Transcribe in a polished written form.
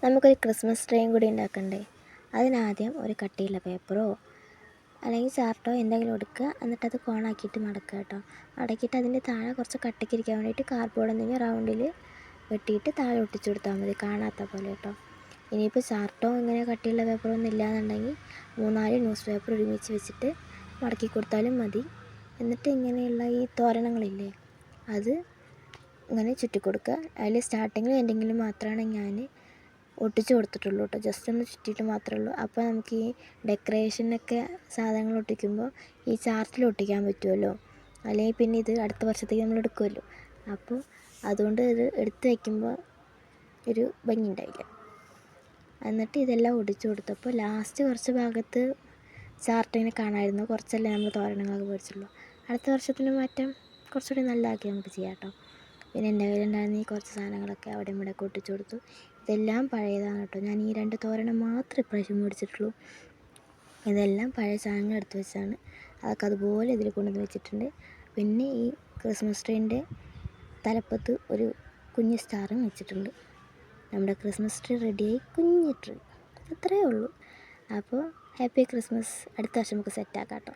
നമുക്കൊരു ക്രിസ്മസ് ട്രീയും കൂടി ഉണ്ടാക്കണ്ടേ. അതിനാദ്യം ഒരു കട്ടിയുള്ള പേപ്പറോ അല്ലെങ്കിൽ ചാർട്ടോ എന്തെങ്കിലും എടുക്കുക. എന്നിട്ടത് കോണാക്കിയിട്ട് മടക്കുക കേട്ടോ. മടക്കിയിട്ട് അതിൻ്റെ താഴെ കുറച്ച് കട്ടിക്കിരിക്കാൻ വേണ്ടിയിട്ട് കാർഡ്ബോർഡ് എന്തെങ്കിലും റൗണ്ടിൽ വെട്ടിയിട്ട് താഴെ ഒട്ടിച്ചു കൊടുത്താൽ മതി, കാണാത്ത പോലെ കേട്ടോ. ഇനിയിപ്പോൾ ചാർട്ടോ ഇങ്ങനെ കട്ടിയുള്ള പേപ്പറൊന്നും ഇല്ലയെന്നുണ്ടെങ്കിൽ 3-4 ന്യൂസ് പേപ്പർ ഒരുമിച്ച് വെച്ചിട്ട് മടക്കി കൊടുത്താലും മതി. എന്നിട്ട് ഇങ്ങനെയുള്ള ഈ തോരണങ്ങളില്ലേ, അത് ഇങ്ങനെ ചുറ്റി കൊടുക്കുക. അതിൽ സ്റ്റാർട്ടിങ്ങിൽ എന്തെങ്കിലും മാത്രമാണ് ഞാൻ ഒട്ടിച്ച് കൊടുത്തിട്ടുള്ളൂ കേട്ടോ. ജസ്റ്റ് ഒന്ന് ചുറ്റിയിട്ട് മാത്രമേ ഉള്ളൂ. അപ്പോൾ നമുക്ക് ഈ ഡെക്കറേഷനൊക്കെ സാധനങ്ങൾ ഒട്ടിക്കുമ്പോൾ ഈ ചാർട്ടിൽ ഒട്ടിക്കാൻ പറ്റുമല്ലോ, അല്ലെങ്കിൽ പിന്നെ ഇത് അടുത്ത വർഷത്തേക്ക് നമ്മൾ എടുക്കുമല്ലോ. അപ്പോൾ അതുകൊണ്ട് ഇത് എടുത്ത് വയ്ക്കുമ്പോൾ ഒരു ഭംഗി ഉണ്ടായില്ല. എന്നിട്ട് ഇതെല്ലാം ഒടിച്ചു കൊടുത്തപ്പോൾ ലാസ്റ്റ് കുറച്ച് ഭാഗത്ത് ചാർട്ടിങ്ങനെ കാണാമായിരുന്നു. കുറച്ചല്ലേ നമ്മൾ തോരണങ്ങളൊക്കെ മേടിച്ചുള്ളൂ. അടുത്ത വർഷത്തിന് മാറ്റം കുറച്ചുകൂടി നല്ലതാക്കി നമുക്ക് ചെയ്യാം കേട്ടോ. പിന്നെ എൻ്റെ കയ്യിലുണ്ടായിരുന്ന ഈ കുറച്ച് സാധനങ്ങളൊക്കെ അവിടെ ഇവിടെ ഒട്ടിച്ചു കൊടുത്തു. ഇതെല്ലാം പഴയതാണ് കേട്ടോ. ഞാൻ ഈ 2 തോരണം മാത്രമേ ഇപ്രാവശ്യം മേടിച്ചിട്ടുള്ളൂ. ഇതെല്ലാം പഴയ സാധനങ്ങൾ എടുത്ത് വെച്ചാണ്. അതൊക്കെ അതുപോലെ ഇതിൽ കൊണ്ടുവന്ന് വെച്ചിട്ടുണ്ട്. പിന്നെ ഈ ക്രിസ്മസ് ട്രീൻ്റെ തലപ്പത്ത് ഒരു കുഞ്ഞ് സ്റ്റാറും വെച്ചിട്ടുണ്ട്. നമ്മുടെ ക്രിസ്മസ് ട്രീ റെഡിയായി, കുഞ്ഞ് ട്രീ, അത്രയേ ഉള്ളൂ. അപ്പോൾ ഹാപ്പി ക്രിസ്മസ്. അടുത്ത വർഷം നമുക്ക് സെറ്റാക്കാം കേട്ടോ.